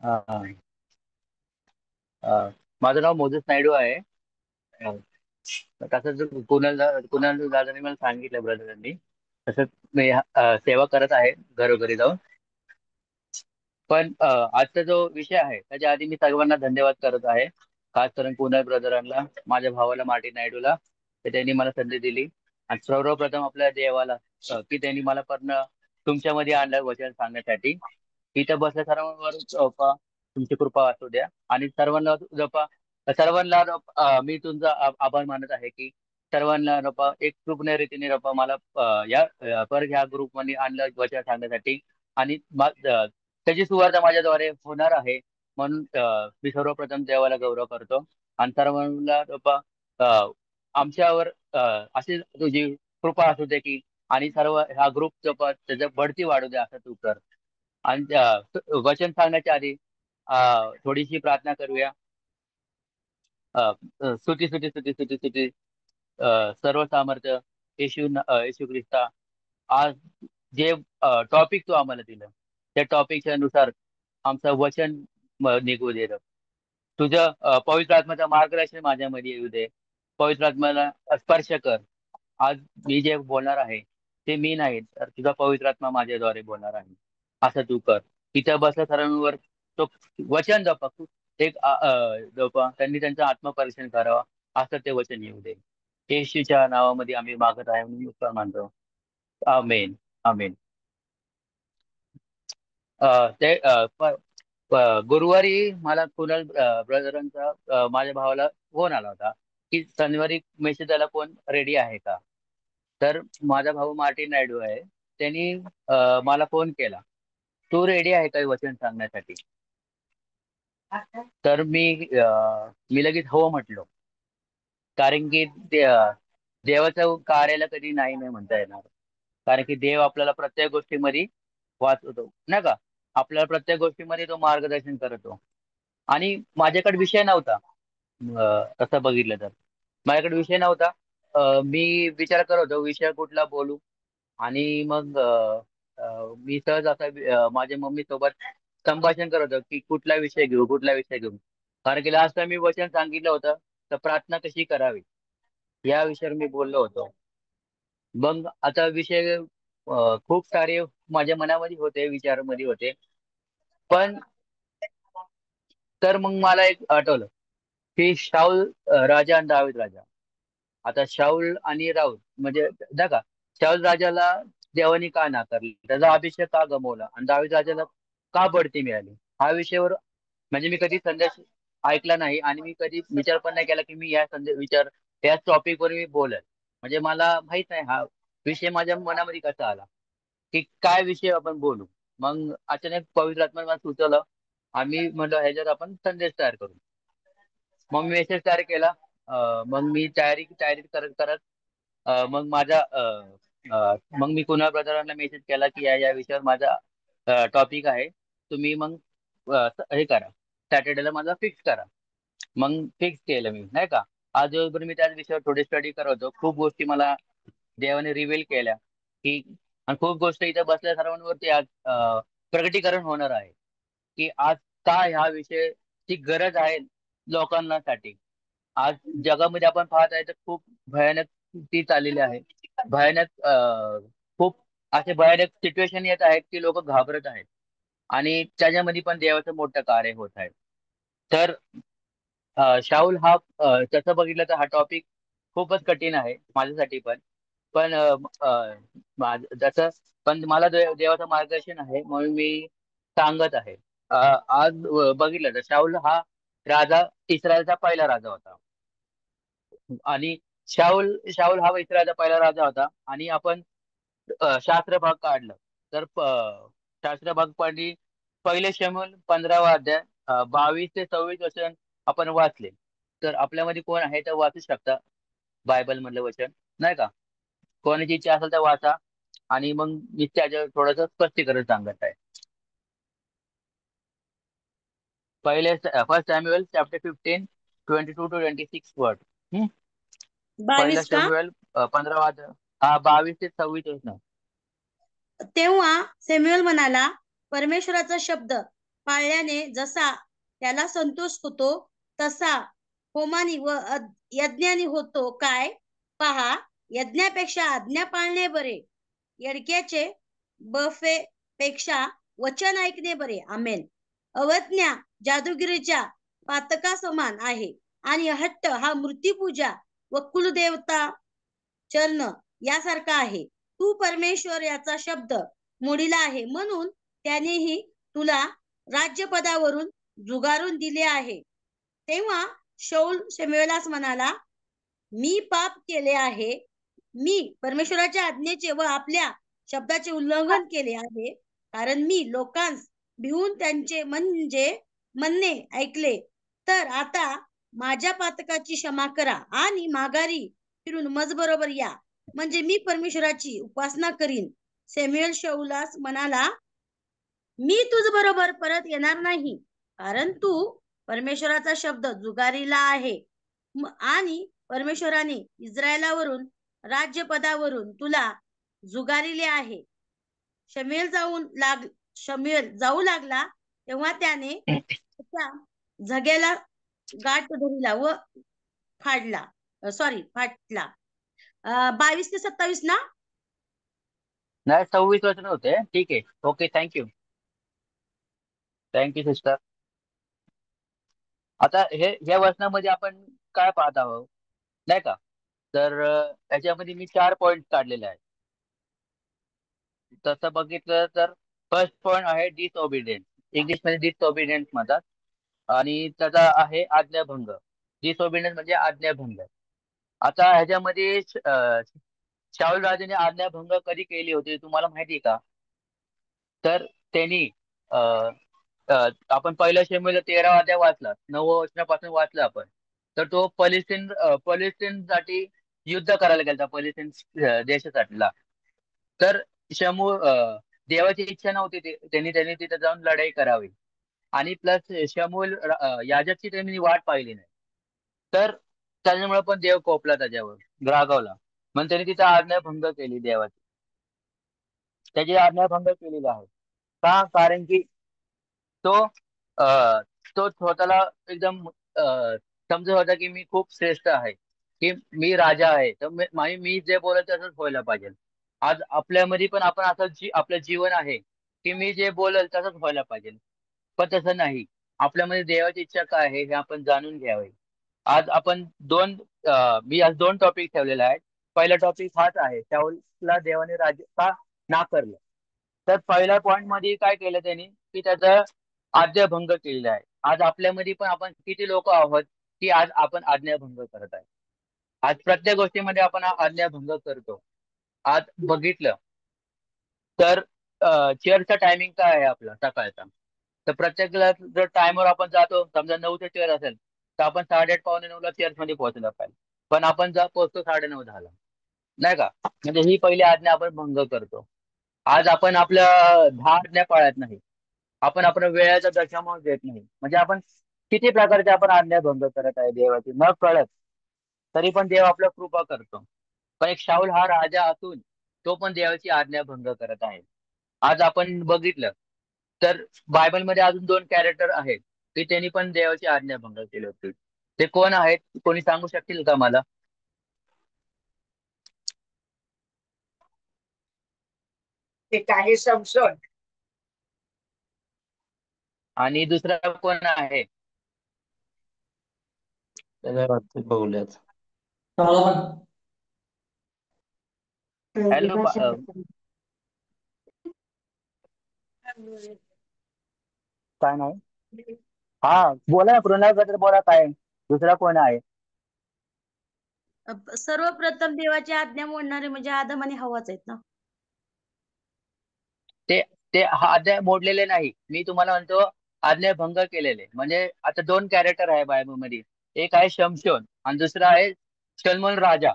हा, माझं नाव मोजेस नायडू आहे. अ, तसं जर कुणाल दादांनी मला सांगितलं ब्रदरांनी, तसंच मी सेवा करत आहे घरोघरी जाऊन. पण आजचा जो विषय आहे त्याच्या आधी मी सर्वांना धन्यवाद करत आहे. खास करून कुणाल ब्रदरांना, माझ्या भावाला मार्टिन नायडूला, तर त्यांनी मला संधी दिली. आणि सर्वप्रथम आपल्या देवाला, की त्यांनी मला पण तुमच्यामध्ये आणलं वचन सांगण्यासाठी. इथं बसल्या सर्वांवर तुमची कृपा असू द्या. आणि सर्वांना जपा, सर्वांना मी तुमचा आभार मानत आहे की सर्वांना एक कृपण रीतीने मला परत ह्या ग्रुपमध्ये आणलं वचन सांगण्यासाठी. आणि त्याची सुरुवात माझ्याद्वारे होणार आहे. म्हणून मी सर्वप्रथम देवाला गौरव करतो. आणि सर्वांना आमच्यावर अशी तुझी कृपा असू दे की, आणि सर्व ह्या ग्रुप त्याच्या बढती वाढू दे असं तू कर. आणि वचन सांगण्याच्या आधी थोडीशी प्रार्थना करूया. अ, स्तुती स्तुती स्तुती स्तुती स्तुती सर्व सामर्थ्य येशू ख्रिस्ता. आज जे टॉपिक तू आम्हाला दिलं, त्या टॉपिकच्या नुसार आमचं वचन निघू दे रब. तुझं पवित्र आत्म्याचं मार्गदर्शन माझ्यामध्ये येऊ दे. पवित्र आत्म्याला स्पर्श कर. आज मी जे बोलणार आहे ते मी नाही, तर तुझा पवित्र आत्मा माझ्याद्वारे बोलणार आहे. असं तू कर. तिथं बसल्या सर्वांवर तो वचन जपा. एक जपा त्यांनी त्यांचं आत्मपरीक्षण करावं. असं ते वचन येऊ दे. येशूच्या नावामध्ये आम्ही मागत आहे म्हणून उत्तर मानतो. आमेन. आमेन. ते गुरुवारी मला कुणाल ब्रदरांचा, माझ्या भावाला फोन आला होता की शनिवारी मेसेजला कोण रेडी आहे का. तर माझा भाऊ मार्टिन नायडू आहे. त्यांनी मला फोन केला, तू रेडी आहे का वचन सांगण्यासाठी. तर मी लगेच हो म्हटलो. कारण की देवाचं कार्याला कधी नाही नाही म्हणता येणार. कारण की देव आपल्याला प्रत्येक गोष्टीमध्ये वाचवतो नाही का. आपल्याला प्रत्येक गोष्टीमध्ये तो मार्गदर्शन करतो. आणि माझ्याकडे विषय नव्हता. तसं बघितलं तर माझ्याकडे विषय नव्हता. मी विचार करत होतो विषय कुठला बोलू. आणि मग मी सहज आता माझ्या मम्मी सोबत संभाषण करत होतो की कुठला विषय घेऊ, कुठला विषय घेऊ. कारण की लास्ट टाइम मी वचन सांगितलं होतं, तर प्रार्थना कशी करावी या विषयावर मी बोललो होतो. मग आता विषय खूप सारे माझ्या मनामध्ये होते, विचारामध्ये होते. पण तर मग मला एक आठवलं की शाऊल राजा आणि दावीद राजा. आता शाऊल आणि राऊत म्हणजे नाही का, शाऊल राजाला देवानी का नाकारले, त्याचा अभिषेक का गमावला, आणि दावीद राजाला का बढती मिळाली. हा विषयावर म्हणजे मी कधी संदेश ऐकला नाही. आणि मी कधी विचार पण नाही केला की मी याच टॉपिक वर मी बोलेल. म्हणजे मला माहित नाही हा विषय माझ्या मनामध्ये कसा आला की काय विषय आपण बोलू. मग अचानक पवित्र आत्मा मला सुचवलं. आम्ही म्हणलं ह्याच्यात आपण संदेश तयार करू. मग मी मेसेज तयार केला. मग मी तयारी तयारी करत करत मग मग मी कुणा ब्रदरांना मेसेज केला की या विषयावर माझा टॉपिक आहे. तुम्ही मग हे करा, सॅटर्डेला माझा फिक्स करा. मग फिक्स केलं मी नाही का. आज दिवसभर मी त्याच विषयावर थोडी स्टडी करत होतो. खूप गोष्टी मला देवाने रिव्हील केल्या की, आणि खूप गोष्ट इथे बसल्या सर्वांवरती आज प्रगटीकरण होणार आहे की आज का ह्या विषयाची गरज आहे लोकांसाठी. आज जगामध्ये आपण पाहत आहे तर खूप भयानक ती चाललेली आहे. भयानक खूप असे भयानक सिच्युएशन येत आहेत की लोक घाबरत आहेत. आणि त्याच्यामध्ये पण देवाचं मोठं कार्य होत आहे. तर शाहुल हा तसं बघितलं तर हा टॉपिक खूपच कठीण आहे माझ्यासाठी पण. पण जसं पण मला देवाचं मार्गदर्शन आहे म्हणून मी सांगत आहे. आज बघितलं तर शाऊल हा राजा, इस्रायलचा पहिला राजा होता. आणि शाऊल हा इस्रायलचा पहिला राजा होता. आणि आपण शास्त्र भाग काढलं तर शास्त्र भाग पडली पहिले शमूएल 15वा अध्याय 22 ते 26 वचन आपण वाचले. तर आपल्यामध्ये कोण आहे तर वाचू शकता बायबल मधलं वचन नाही का. कोणाची इच्छा असेल तर वाचा. आणि मग मी त्याच्यावर थोडंसं स्पष्टीकरण सांगत आहे. पहिले first Samuel chapter 15 22 to 26 word. पहिला 22 का? शमूएल 15वा अध्याय, हा 22 ते 26 वचन. तेव्हा सॅम्युएल म्हणाला, परमेश्वराचा शब्द पाळल्याने जसा त्याला संतोष होतो तसा होमानी व यज्ञानी होतो काय? पहा, यज्ञापेक्षा आज्ञा पाळणे बरे, येडक्याचे बफे पेक्षा वचन ऐकणे बरे. आमेन. अवज्ञा जादूगिरीच्या पातका समान आहे आणि हट्ट हा मूर्तीपूजा व कुलदेवता चरण यासारखा आहे. तू परमेश्वर याचा शब्द मोडीला आहे, म्हणून त्यानेही तुला राज्यपदावरून जुगारून दिले आहे. तेव्हा शौल शमूएलास म्हणाला, मी पाप केले आहे, मी परमेश्वराच्या आज्ञेचे व आपल्या शब्दाचे उल्लंघन केले आहे, कारण मी लोकांस भिवून त्यांचे म्हणणे ऐकले. तर आता माझ्या पातकाची क्षमा करा आणि माघारी फिरून मज बरोबर या, म्हणजे मी परमेश्वराची उपासना करीन. शमूएल शौलास म्हणाला, मी तुझ बरोबर परत येणार नाही, कारण तू परमेश्वराचा शब्द जुगारीला आहे आणि परमेश्वराने इस्रायलावरून राज्यपदावरून तुला जुगारिले आहे. शमूएल जाऊ लागला तेव्हा त्याने त्या झग्याला गाठ धरला व फाटला. 22 ते 27 ना? नाही, 26 वचन होते. ठीक आहे. Okay, thank you. Thank you sister. आता ह्या वचनामध्ये आपण काय पाहत आहोत नाही का? तर याच्यामध्ये मी 4 पॉइंट काढलेले आहेत. तसं बघितलं तर फर्स्ट पॉइंट आहे डिसओबिडियन्स. इंग्लिशमध्ये डिसओबिडियन्स म्हणतात आणि त्याचा आहे आज्ञाभंग. डिसओबिडियन्स म्हणजे आज्ञाभंग. आता ह्याच्यामध्ये शाऊल राजाने आज्ञाभंग कधी केली होती तुम्हाला माहिती आहे का? तर त्यांनी अ, आपण पहिल्या शमूएल 13 अध्याय वाचला, 9 वचनापासून वाचलं आपण. तर तो पलेस्तीनसाठी युद्ध करायला गेला, पलेस्तीन देशासाठी. तर शमू देवाची इच्छा नव्हती, त्यांनी त्यांनी तिथे जाऊन लढाई करावी. आणि प्लस शमूएल याजकची त्यांनी वाट पाहिली नाही. तर त्याच्यामुळे पण देव कोपला त्याच्यावर, रागावला. म्हणून त्यांनी तिथे आज्ञाभंग केली देवाची. त्याची आज्ञाभंग केलेली आहे. का? कारण की तो अ, तो स्वतःला एकदम समजत होता की मी खूप श्रेष्ठ आहे, की मी राजा आहे, तर मी जे बोलत तसंच व्हायला पाहिजे. आज आपल्यामध्ये पण आपण असं आपलं जीवन आहे की मी जे बोलल तसंच व्हायला पाहिजे. पण तसं नाही. आपल्यामध्ये देवाची इच्छा काय आहे हे आपण जाणून घ्यावे. आज आपण मी आज 2 टॉपिक ठेवलेले आहेत. पहिला टॉपिक हाच आहे, शाऊलला देवाने राज्य का नाकारलं. तर पहिल्या पॉइंट मध्ये काय केलं त्यांनी, की त्याचा आज्ञाभंग केलेला आहे. आज आपल्यामध्ये पण आपण किती लोक आहोत की आज आपण आज्ञाभंग करत आहे. आज प्रत्येक गोष्टीमध्ये आपण आज्ञाभंग करतो. आज बघितलं तर चेअरचा टायमिंग काय आहे आपला सकाळचा. तर प्रत्येकाला जर टाइमवर आपण जातो, समजा 9चा चेअर असेल तर आपण 8:30 पावणे 9ला चेअर मध्ये पोहोचला पाहिजे. पण आपण पोहोचतो 9:30 झाला, नाही का? म्हणजे ही पहिली आज्ञा आपण भंग करतो. आज आपण आपल्या 10 आज्ञा पाळत नाही. आपण आपल्या वेळेचा दशमांश देत नाही. म्हणजे आपण किती प्रकारचे आपण आज्ञा भंग करत आहे देवाची न कळत. तरी पण देव आपला कृपा करतो. पण एक शाऊल हा राजा असून तो पण देवाची आज्ञा भंग करत आहे. आज आपण बघितलं तर बायबलमध्ये अजून 2 कॅरेक्टर आहेत की त्यांनी पण देवाची आज्ञा भंग केली होती. ते कोण आहेत? कोणी सांगू शकतील का मला? ते आहे समसोन. आणि दुसरा कोण आहे? त्याच्या बाबतीत बघूयात. हॅलो, काय नाही. हा, बोला ना, कृणाल बद्दल बोला. काय दुसरा कोण आहे? सर्वप्रथम देवाची आज्ञा मोडणारे म्हणजे आदम आणि हव्वाच आहेत ना. ते ते आज्ञा मोडलेले नाही, मी तुम्हाला म्हणतो आज्ञा भंग केलेले. म्हणजे आता 2 कॅरेक्टर आहे बायबलमध्ये. एक आहे शमशोन आणि दुसरा आहे सलमोन राजा.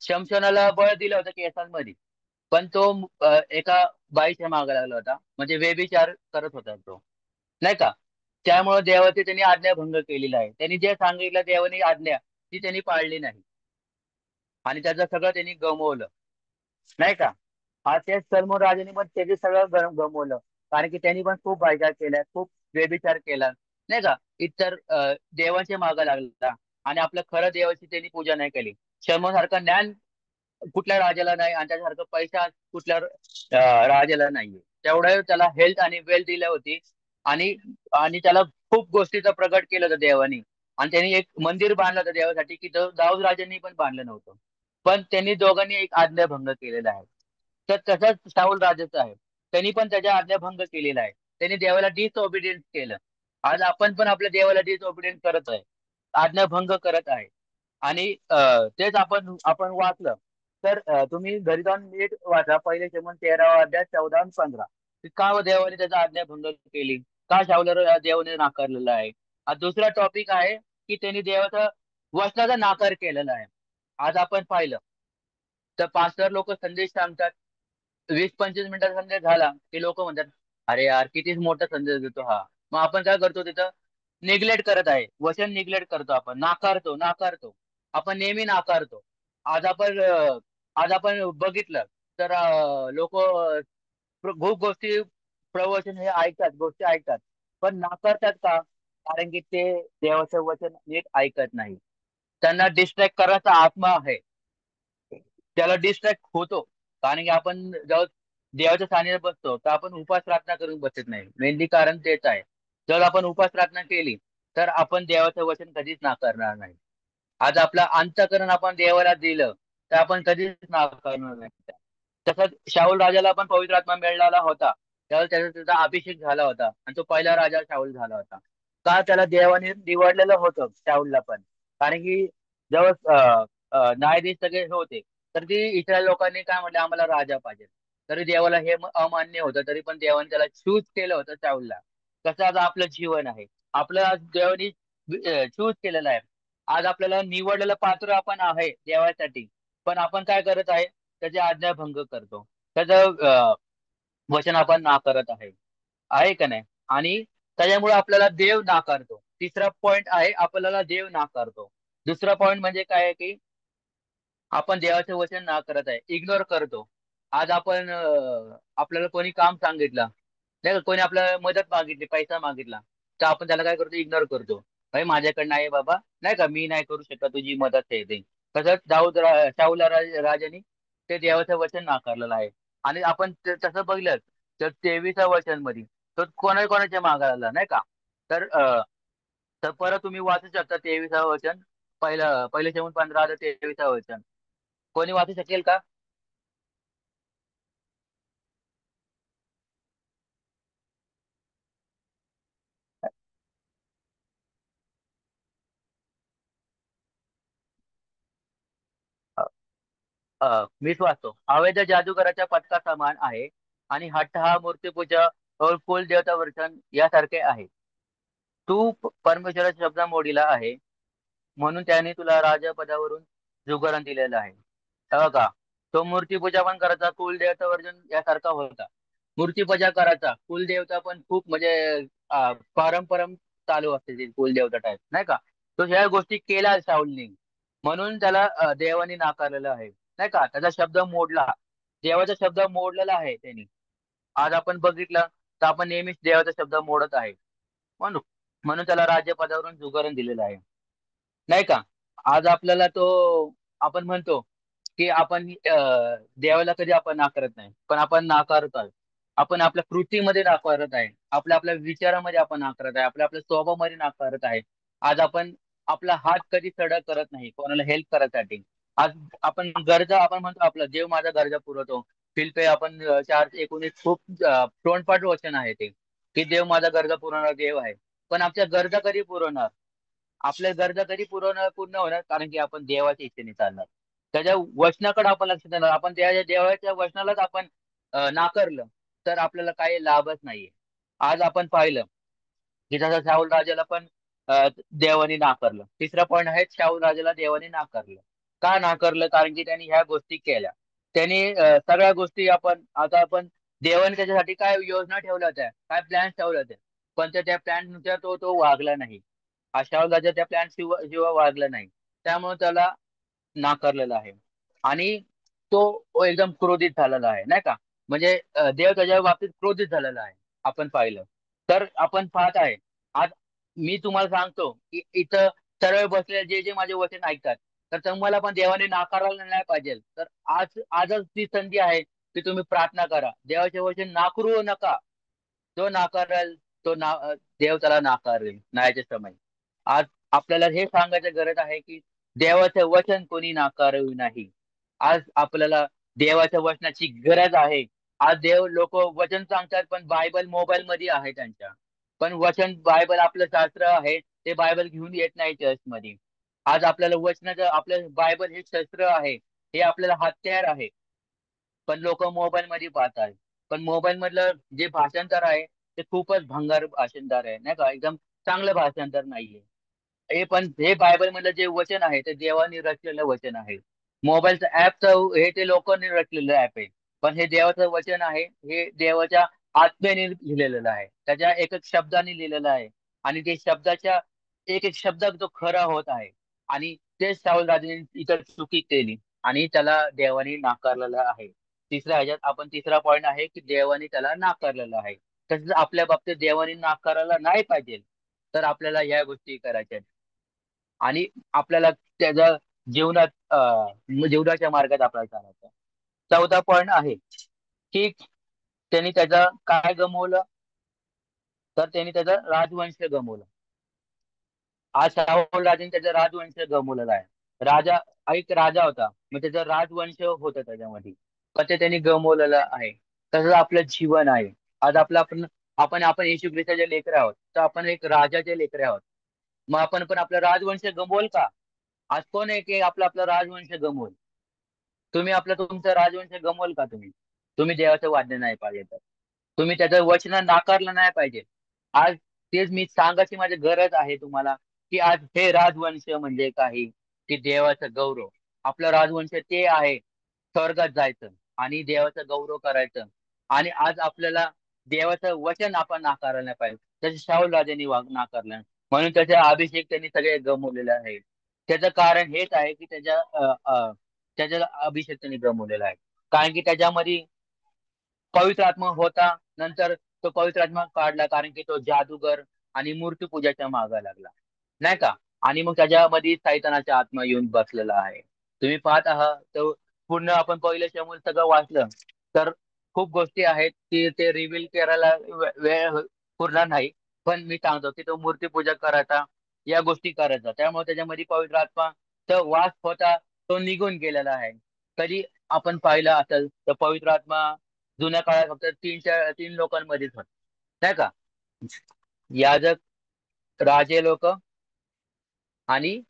शमशोनाला बळ दिलं होतं केसांमध्ये, पण तो एका बाईच्या मागे लागला होता, म्हणजे व्यभिचार करत होता तो, नाही का? त्यामुळे देवाची त्यांनी आज्ञाभंग केलेला आहे. त्यांनी जे सांगितलं देवानी आज्ञा, ती त्यांनी पाळली नाही आणि त्याचं सगळं त्यांनी गमवलं, नाही का? आज तेच सलमोन राजाने पण त्याचे सगळं गमवलं. कारण की त्यांनी पण खूप बायका केल्या, खूप व्यभिचार केला, नाही का. इतर देवाच्या मागे लागला आणि आपलं खरं देवाची त्यांनी पूजा नाही केली. सलमान सारखं ज्ञान कुठल्या राजाला नाही आणि त्याच्यासारखं पैसा कुठल्या राजाला नाहीये. तेवढं त्याला हेल्थ आणि वेल्थ दिली होती. आणि आणि त्याला खूप गोष्टीचं प्रगट केलं होतं देवानी. आणि त्यांनी एक मंदिर बांधलं होतं देवासाठी की दाऊद राजांनी पण बांधलं नव्हतं. पण त्यांनी दोघांनी एक आज्ञाभंग केलेला आहे. तर तसंच शाऊल राजाचं आहे. त्यांनी पण त्याच्या आज्ञाभंग केलेला आहे. त्यांनी देवाला डिसओबिडियन्स केलं. आज आपण पण आपल्या देवाला डिसओबिडियन्स करत आहे, आज्ञाभंग करत आहे. आणि तेच आपण वाचलं. तर तुम्ही घरी जाऊन नीट वाचा, पहिले शमन 13 अध्याय 14 आणि 15, की का देवाने त्याचा आज्ञाभंग केली, का शाऊला देवाने नाकारलेला आहे. हा दुसरा टॉपिक आहे की त्यांनी देवाचा वचनाचा नाकार केलेला आहे. आज आपण पाहिलं तर पास्टर लोक संदेश सांगतात, 20-25 मिनिटाचा संदेश झाला की लोक म्हणतात, अरे यार कितीच मोठा संदेश देतो हा. मग आपण काय करतो तिथं, निग्लेक्ट करत आहे, वचन निग्लेक्ट करतो, आपण नाकारतो नाकारतो, आपण नेहमी नाकारतो. आज आपण आज आपण बघितलं तर लोक खूप गोष्टी, प्रवचन हे ऐकतात, गोष्टी ऐकतात, पण नाकारतात का? कारण की ते देवाचं वचन नीट ऐकत नाही. त्यांना डिस्ट्रॅक्ट करायचा आत्मा आहे, त्याला डिस्ट्रॅक्ट होतो. कारण की आपण जेव्हा देवाच्या सानिध्यात बसतो तर आपण उपास प्रार्थना करून बसत नाही, मेनली कारण तेच आहे. जर आपण उपास प्रार्थना केली तर आपण देवाचं वचन कधीच नाकारणार नाही. आज आपलं अंतःकरण आपण देवाला दिलं तर आपण कधीच नाकारणार नाही. तसंच शाऊल राजाला पण पवित्र आत्मा मिळाला होता, त्यावेळेला त्याचा अभिषेक झाला होता आणि तो पहिला राजा शाऊल झाला होता. का? त्याला देवाने निवडलेलं होतं शाऊलला पण. कारण की जेव्हा न्यायाधीश सगळे हे होते, तर ती इस्रायल लोकांनी काय म्हटलं, आम्हाला राजा पाहिजे. तरी देवाला हे अमान्य होतं, तरी पण देवाने त्याला चूज केलं होतं शाऊलला. कसं आज आपलं जीवन आहे, आपलं आज देवाने चूज केलेलं आहे. आज आपल्याला निवडलेलं पात्र आपण आहे देवासाठी, पण आपण काय करत आहे, त्याची आज्ञाभंग करतो, त्याचं वचन आपण नाकारत आहे का नाही. आणि त्याच्यामुळे आपल्याला देव नाकारतो. तिसरा पॉइंट आहे, आपल्याला देव नाकारतो. दुसरा पॉइंट म्हणजे काय आहे की आपण देवाचे वचन ना करत आहे, इग्नोर करतो. आज आपण आपल्याला कोणी काम सांगितलं, नाही का, कोणी आपल्याला मदत मागितली, पैसा मागितला, तर आपण त्याला काय करतो, इग्नोर करतो. भाई माझ्याकडनं आहे बाबा, नाही का, मी नाही करू शकत, तुझी मदत आहे ते. तसंच शाऊल राजाने ते देवाचं वचन नाकारलेलं आहे. आणि आपण तसं बघितलं तर 23 वचन मध्ये तो कोणाच्या मागायला, नाही का. तर तर परत तुम्ही वाचू शकता 23 वचन, पहिले शमून 15 23 वचन. कोणी वाचू शकेल का? मीच वाचतो. अवैध जादूगाराच्या पथका समान आहे आणि हट्ट हा मूर्तीपूजा और कुल देवता वर्षण यासारखे आहे. तू परमेश्वराचा शब्द मोडीला आहे, म्हणून त्याने तुला राजपदावरून जुगरण दिलेलं आहे. हो का? तो मूर्तीपूजा पण करायचा, कुलदेवता वर्जन यासारखा होता. मूर्तीपूजा करायचा, कुलदेवता पण खूप म्हणजे परंपरा चालू असते ती कुलदेवता टाईप, नाही का. तो ह्या गोष्टी केल्या शाऊलनी, म्हणून त्याला देवाने नाकारलेलं आहे, नाही का. त्याचा शब्द मोडला, देवाचा शब्द मोडलेला आहे त्यांनी. आज आपण बघितलं तर आपण नेहमीच देवाचा शब्द मोडत आहे, म्हणून म्हणून त्याला राज्यपदावरून जुगरण दिलेलं आहे, नाही का. आज आपल्याला तो, आपण म्हणतो की आपण देवाला कधी आपण नाकारत नाही, पण आपण नाकारत आहे. आपण आपल्या कृतीमध्ये नाकारत आहे, आपल्या आपल्या विचारामध्ये आपण नाकारत आहे, आपल्या आपल्या स्वभावामध्ये नाकारत आहे. आज आपण आपला हात कधी सडा करत नाही कोणाला हेल्प करायसाठी. आज आपण गरजा, आपण म्हणतो आपला देव माझा गरजा पुरवतो. फिलिप्पी आपण 4:19 खूप तोंडपाठ वचन आहे ते, की देव माझा गरजा पुरवणारा देव आहे. पण आमच्या गरजा कधी पुरवणार, आपल्या गरजा कधी पूर्ण होणार, कारण की आपण देवाच्या इच्छेने चालणार, त्याच्या वचनाकडे आपण लक्ष देणार. आपण त्या देवाच्या वचनालाच आपण नाकारलं तर आपल्याला काही लाभच नाहीये. आज आपण पाहिलं की जसं शाऊल राजाला पण देवाने नाकारलं. तिसरा पॉईंट आहे, शाऊल राजाला देवाने नाकारलं. का नाकारलं? कारण की त्यांनी ह्या गोष्टी केल्या. त्यांनी सगळ्या गोष्टी, आपण देवाने त्याच्यासाठी काय योजना ठेवल्या होत्या, काय प्लॅन ठेवले होते, पण त्या प्लॅन नुसार तो वागला नाही. शाऊल राजा त्या प्लॅन शिवाय वागला नाही, त्यामुळे त्याला नाकारलेलं आहे. आणि तो एकदम क्रोधित झालेला आहे नाही का. म्हणजे देव त्याच्या बाबतीत क्रोधित झालेला आहे. आपण पाहिलं तर आपण पाहत आहे. आज मी तुम्हाला सांगतो की इथं सर्व बसलेले जे जे माझे वचन ऐकतात, तर तुम्हाला पण देवाने नाकारायला नाही पाहिजे. तर आजच ती संधी आहे की तुम्ही प्रार्थना करा, देवाचे वचन नाकारू नका. जो नाकारेल तो देव त्याला नाकारेल न्यायाच्या समय. आज आपल्याला हे सांगायची गरज आहे की देवाचं वचन कोणी नाकारू नाही. आज आपल्याला देवाच्या वचनाची गरज आहे. आज लोक वचन सांगतात पण बायबल मोबाईल मध्ये आहे त्यांच्या. पण वचन बायबल आपलं शास्त्र आहे, ते बायबल घेऊन येत नाही चर्चमध्ये. आज आपल्याला वचनाचं आपलं बायबल हे शस्त्र आहे, हे आपल्याला हत्यार आहे. पण लोक मोबाईल मध्ये पाहतात. पण मोबाईल मधलं जे भाषांतर आहे ते खूपच भंगार भाषांतर आहे नाही का, एकदम चांगलं भाषांतर नाहीये. हे बायबल मधलं जे वचन आहे ते देवाने रचलेलं वचन आहे. मोबाईलचं ऍपचं हे ते लोकांनी रचलेलं ऍप आहे. पण हे देवाचं वचन आहे, हे देवाच्या आत्म्याने लिहिलेलं आहे, त्याच्या एक एक शब्दाने लिहिलेलं आहे. आणि ते शब्दाच्या एक एक शब्द तो खरा होत आहे. आणि तेच शाऊल राजाने इतर चुकी केली आणि त्याला देवाने नाकारलेलं आहे. तिसरा पॉईंट आहे की देवाने त्याला नाकारलेलं आहे. तसंच आपल्या बाबतीत देवाने नाकारायला नाही पाहिजे. तर आपल्याला या गोष्टी करायच्या आहेत. आणि आपल्याला त्याच्या जीवनात जीवनाच्या मार्गात आपल्याला चालायचं. चौथा पॉईंट आहे की त्यांनी त्याचं काय गमवलं, तर त्यांनी त्याचा राजवंश गमवलं. आज शाहुल राजाने त्याचा राजवंश गमवलेला आहे. एक राजा होता, मग त्याचा राजवंश होता त्याच्यामध्ये, पण ते त्यांनी गमवलेलं आहे. तसंच आपलं जीवन आहे. आज आपण येशू ख्रिस्ताचे लेकर आहोत, तर आपण एक राजाचे लेकर आहोत. मग आपण पण आपला राजवंश गमवल का? आज कोण आहे की आपला आपला राजवंश गमवल? तुमचं राजवंश गमवल का? तुम्ही देवाचं वाद्य नाही पाहिजे तर तुम्ही त्याचं वचन नाकारलं नाही पाहिजे. आज तेच मी सांगायची माझी गरज आहे तुम्हाला की आज हे राजवंश म्हणजे काही की देवाचं गौरव. आपलं राजवंश ते आहे स्वर्गात जायचं आणि देवाचं गौरव करायचं. आणि आज आपल्याला देवाचं वचन आपण नाकारायला नाही पाहिजे. जसे शाऊल राजांनी नाकारलं, म्हणून त्याचा अभिषेक त्यांनी सगळे गमवलेला आहे. त्याचं कारण हेच आहे की त्याचा अभिषेक त्यांनी गमवलेला आहे. कारण की त्याच्यामध्ये पवित्र आत्मा होता, नंतर तो पवित्र आत्मा काढला कारण की तो जादूगर आणि मूर्तीपूजाच्या मागा लागला नाही का. आणि मग त्याच्यामध्ये सैतानाचा आत्मा येऊन बसलेला आहे. तुम्ही पाहत आहात तर पूर्ण आपण पहिलं शमूल सगळं वाचलं तर खूप गोष्टी आहेत की ते रिव्हील करायला वेळ पुरणार नाही. पण मी सांगतो की तो मूर्तीपूजा करायचा, या गोष्टी करायचा, त्यामुळे त्याच्यामध्ये पवित्र आत्मा तो वास होता, तो निघून गेलेला आहे. कधी आपण पाहिलं असेल तर पवित्र आत्मा जुन्या काळात फक्त तीन लोकांमध्येच होत नाही का. याजक, राजे लोक आणि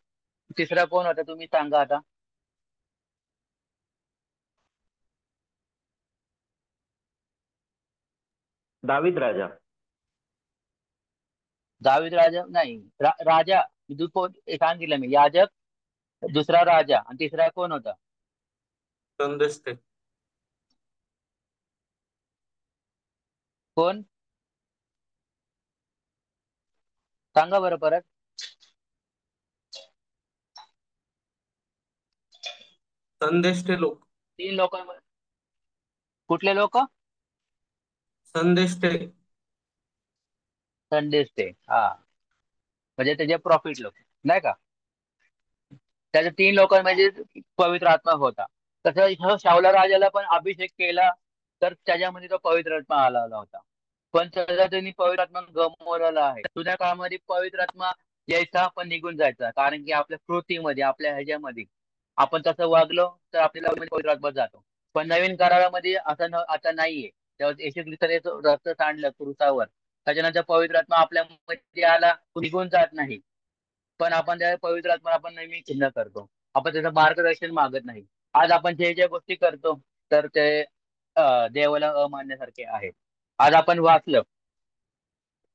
तिसरा कोण होता तुम्ही सांगा आता. दावीद राजा. दावीद राजा नाही, राजा. सांगितलं मी, याजक, दुसरा राजा आणि तिसरा कोण होता? संदेष्टे. कोण? सांगा बरं परत. संदेष्टे लोक. तीन लोकांमध्ये कुठले लोक? संदेष्टे. संदेश ते, हा, म्हणजे त्याचे प्रॉफिट लोक नाही का. त्याच्या तीन लोकांमध्ये पवित्र आत्मा होता. तसं ह्या शाऊला राजाला पण अभिषेक केला तर त्याच्यामध्ये तो पवित्र आत्मा आलेला होता. पण त्याचा त्यांनी पवित्र आत्मा गमवलेला आहे. जुन्या काळामध्ये पवित्र आत्मा यायचा पण निघून जायचा, कारण की आपल्या कृतीमध्ये आपल्या ह्याच्यामध्ये आपण तसं वागलो तर आपल्याला पवित्र आत्मा जातो. पण नवीन करारामध्ये आता नाहीये. तेव्हा येशू ख्रिस्ताने तो रक्त सांडलं क्रुसावर, त्याच्यानंतर पवित्र आत्मा आपल्या मध्ये आला, तो निघून जात नाही. पण आपण त्या पवित्र आत्मा आपण नेहमी चिन्ह करतो, आपण त्याचं मार्गदर्शन मागत नाही. आज आपण जे जे गोष्टी करतो तर ते देवाला अमान्यासारखे आहे. आज आपण वाचलं,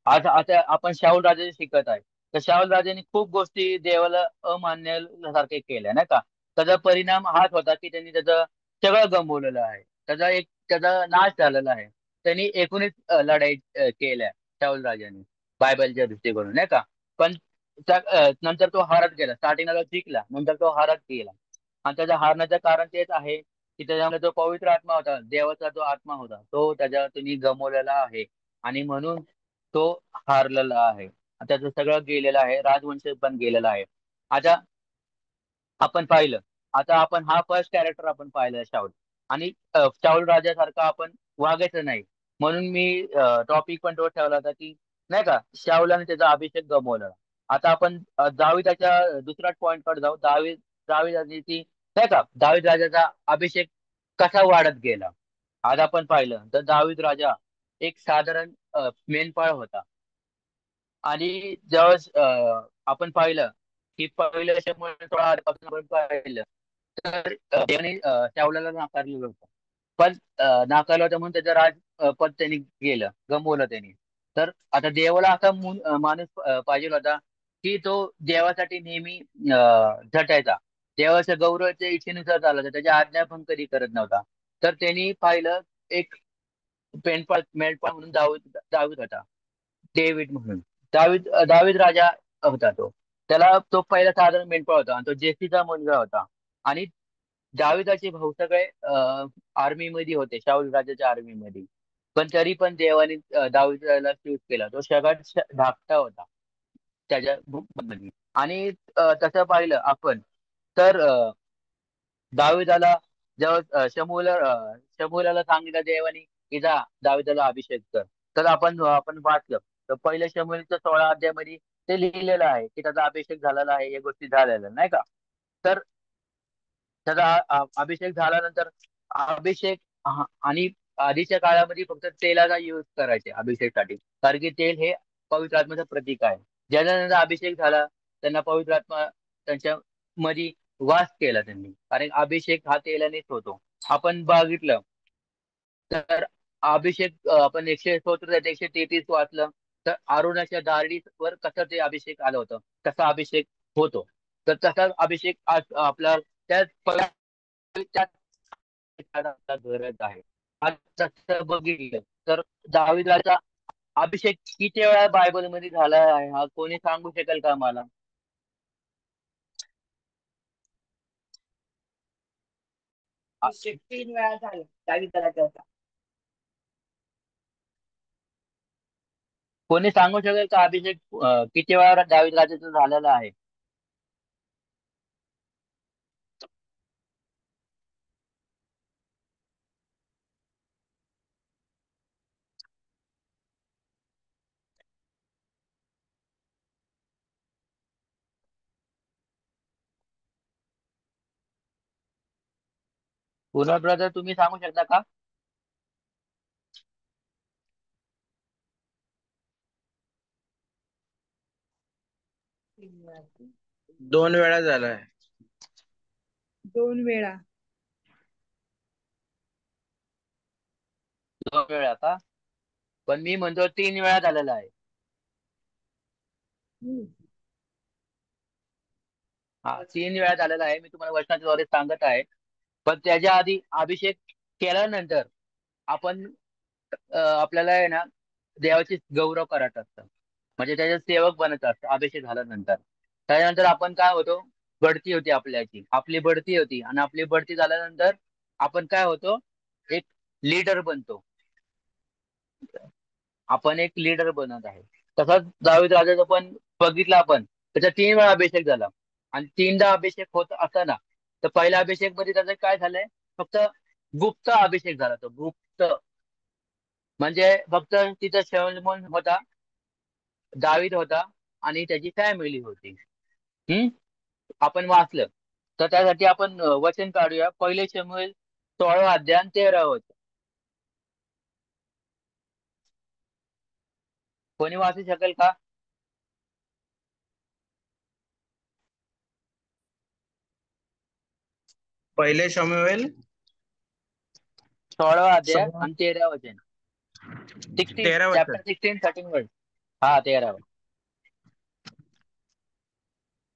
आज आता आपण शाऊल राजाचे शिकत आहे, तर शाऊल राजाने खूप गोष्टी देवाला अमान्यासारखे केल्या नाही का. त्याचा परिणाम हाच होता की त्यांनी त्याचं सगळं गमवलेलं आहे. त्याचा नाश झालेला आहे. त्यांनी 19 लढाई केल्या शाऊल राजाने बायबलच्या दृष्टीकोन नाही का. पण नंतर तो हारत गेला. स्टार्टिंगला तो जिंकला, नंतर तो हारत गेला. आणि त्याचं हारण्याचं कारण तेच आहे की त्याच्यामध्ये जो पवित्र आत्मा होता, देवाचा जो आत्मा होता, तो त्याच्या तुम्ही गमावलेला आहे. आणि म्हणून तो हारलेला आहे. त्याचं सगळं गेलेलं आहे, राजवंश पण गेलेला आहे. आता आपण पाहिलं, आता आपण हा फर्स्ट कॅरेक्टर आपण पाहिलं शाऊल. आणि शाऊल राजासारखा आपण वागायचं नाही. म्हणून मी टॉपिक पण तो ठेवला होता की नाही का, शाऊलाने त्याचा अभिषेक गमावला. आता आपण दाविदाच्या दुसऱ्या पॉइंट कडे जाऊ. दाविदाची ती नाही का, दावीद राजाचा अभिषेक कसा वाढत गेला. आज आपण पाहिलं तर दावीद राजा एक साधारण मेंढपाळ होता. आणि जेव्हा आपण पाहिलं की पहिलं शमूएल 16 आपण पाहिलं, तर त्याने शाऊलाला नाकारलेलं होतं. पण नाकारलं होतं म्हणून त्याचं राज पद त्यांनी गेलं, गमवलं त्यांनी. तर आता देवाला असा माणूस पाहिजे होता की तो देवासाठी नेहमी झटायचा, देवाच्या गौरवाच्या इच्छेनुसार चालायचा, त्याच्या आज्ञा पण कधी करत नव्हता. तर त्यांनी पाहिलं एक मेंढपाळ म्हणून दावीद दावीद होता, डेव्हिड म्हणून. दावीद राजा होता तो. त्याला तो पहिला साधारण मेंढपाळ होता आणि तो जेसीचा मुलगा होता. आणि दाविदाचे भाऊ सगळे आर्मी मध्ये होते, शाऊल राजाच्या आर्मी मध्ये. पण तरी पण देवाने दाविदाला चूज केला. तो सगळ्यात धाकटा होता त्याच्या मध्ये. आणि तसं पाहिलं आपण तर दाविदाला जेव्हा शमूएलाला सांगितलं देवाने की जा दाविदाला अभिषेक कर. तर आपण वाचलं तर पहिल्या शमूएलच्या 16 अध्यायामध्ये ते लिहिलेलं आहे की त्याचा अभिषेक झालेला आहे, या गोष्टी झालेल्या नाही का. तर त्याचा अभिषेक झाल्यानंतर अभिषेक आणि आधीच्या काळामध्ये फक्त तेलाचा यूज करायचे अभिषेकसाठी, कारण की तेल हे पवित्र आत्म्याचं प्रतीक आहे. ज्याच्यानंतर अभिषेक झाला त्यांना पवित्र आत्मा त्यांच्या मध्ये वास केला त्यांनी, कारण अभिषेक हा तेलानेच होतो. आपण बघितलं तर अभिषेक आपण 133 वाचलं तर अरुणाच्या दाढीवर कसं ते अभिषेक आलं होतं, तसा अभिषेक होतो. तर तसा अभिषेक आज आपला त्याच त्याच गरज आहे. आज तसं बघितलं तर दाविदाचा अभिषेक किती वेळा बायबलमध्ये झाला आहे, हा कोणी सांगू शकेल का मला? 3 वेळा झाला दाविदाचा होता. कोणी सांगू शकेल का अभिषेक किती वेळा दावीद राजाचा झालेला आहे? पुन्हा ब्रदर तुम्ही सांगू शकता का? 3 वेळा. 2 वेळा झालाय. 2 वेळा. 2 वेळा का? पण मी म्हणतो 3 वेळा झालेला आहे. हा 3 वेळा झालेला आहे, मी तुम्हाला वचनाच्या द्वारे सांगत आहे. पण त्याच्या आधी अभिषेक केल्यानंतर आपण आपल्याला आहे ना देवाची गौरव करायचं असतं, म्हणजे त्याचे सेवक बनायचं असतं अभिषेक झाल्यानंतर. त्याच्यानंतर आपण काय होतो, बढती होती आपली बढती होती. आणि आपली बढती झाल्यानंतर आपण काय होतो, एक लीडर बनतो. आपण एक लीडर बनत आहे. तसाच दावीद राजाचा पण बघितला आपण, त्याचा 3 वेळा अभिषेक झाला. आणि 3दा अभिषेक होत असताना तर पहिल्या अभिषेक मध्ये त्याचं काय झालंय, फक्त गुप्त अभिषेक झाला. तो गुप्त म्हणजे फक्त तिथं शलोमोन होता, दावीद होता आणि त्याची फॅमिली होती. हम्म आपण वाचलं. तर त्यासाठी आपण वचन काढूया, पहिले शमूएल 16 अध्याय आणि 13 वचन. कोणी वाचू शकेल का? पहिले शमूएल 16 अध्याय 16 आणि 13 वचन. 16 13 वचन. चॅप्टर 16 13 वर्ष. हा 13.